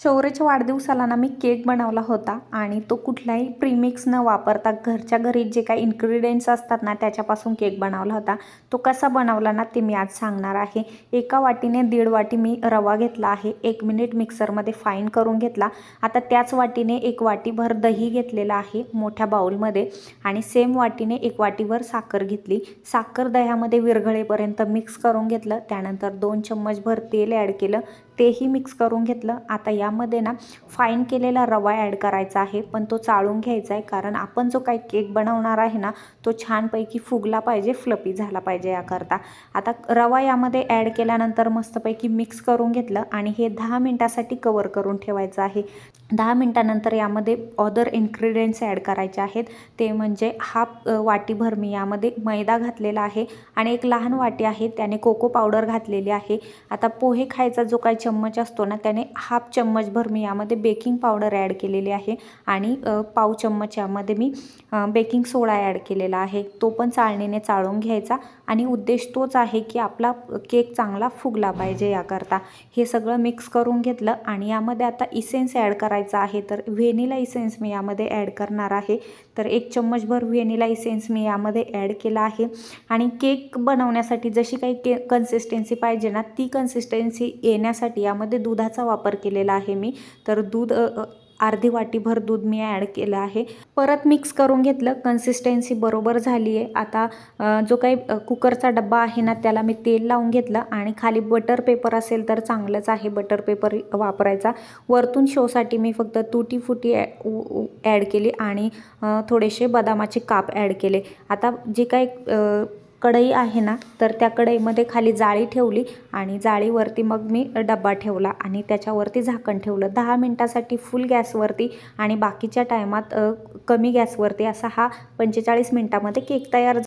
शौर्यच्या वाढदिवसाला ना मी केक बनवला होता आणि तो कुठलाही प्रीमिक्स न वापरता घरच्या घरी जे काही इन्ग्रेडियंट्स असतात ना त्याच्यापासून केक बनवला होता। तो कसा बनवला ना ते मी आज सांगणार आहे। एका वाटीने 1.5 वाटी मी रवा घेतला आहे, 1 मिनिट मिक्सरमध्ये फाईन करून घेतला। आता त्याच वाटीने 1 वाटीभर दही घेतलेला आहे मोठ्या बाउलमध्ये आणि सेम वाटीने 1 वाटीभर साखर घेतली। साखर दह्यामध्ये विरघळेपर्यंत मिक्स करून घेतलं। त्यानंतर 2 चम्मचभर तेल ॲड केलं, तेही मिक्स करून घेतलं। आता यामध्ये ना फाईन केलेला रवा ॲड करायचा आहे, पण तो चाळून घ्यायचा आहे, कारण आपण जो काही केक बनवणार आहे ना तो छानपैकी फुगला पाहिजे, फ्लफी झाला पाहिजे याकरता। आता रवा यामध्ये ॲड केल्यानंतर मस्तपैकी मिक्स करून घेतलं आणि हे 10 मिनिटासाठी कवर करून ठेवायचं आहे। 10 मिनिटानंतर यामध्ये अदर इन्ग्रेडियंट्स ॲड करायचे आहेत। ते म्हणजे हाफ वाटीभर मी यामध्ये मैदा घातलेला आहे आणि एक लहान वाटी आहे त्याने कोको पावडर घातलेली आहे। आता पोहे खायचा जो काही चम्मच असतो ना त्याने हाफ चम्मचभर मी यामध्ये बेकिंग पावडर ॲड केलेली आहे आणि पाव चम्मच यामध्ये मी बेकिंग सोडा ॲड केलेला आहे। तो पण चाळणीने चाळून घ्यायचा आणि उद्देश तोच आहे की आपला केक चांगला फुगला पाहिजे याकरता। हे सगळं मिक्स करून घेतलं आणि यामध्ये आता इसेन्स ॲड करायचा आहे, तर व्हॅनिला इसेन्स मी यामध्ये ॲड करणार आहे। तर 1 चम्मचभर व्हॅनिला इसेन्स मी यामध्ये ॲड केला आहे आणि केक बनवण्यासाठी जशी काही कन्सिस्टन्सी पाहिजे ना ती कन्सिस्टन्सी येण्यासाठी यामध्ये दुधाचा वापर केलेला आहे मी। तर दूध अर्धी वाटीभर दूध मी ॲड केलं आहे। परत मिक्स करून घेतलं, कन्सिस्टन्सी बरोबर झाली आहे। आता जो काही कुकरचा डब्बा आहे ना त्याला मी तेल लावून घेतलं आणि खाली बटर पेपर असेल तर चांगलंच आहे, बटर पेपर वापरायचा। वरतून शोसाठी मी फक्त तुटी फुटी ॲड केली आणि थोडेसे बदामाचे काप ॲड केले। आता जे काही कढई आहे ना तर त्या कढईमध्ये खाली जाळी ठेवली आणि जाळीवरती मग मी डब्बा ठेवला आणि त्याच्यावरती झाकण ठेवलं 10 मिनिटासाठी फुल गॅसवरती आणि बाकीच्या टायमात कमी गॅसवरती। असा हा 45 मिनिटामध्ये केक तयार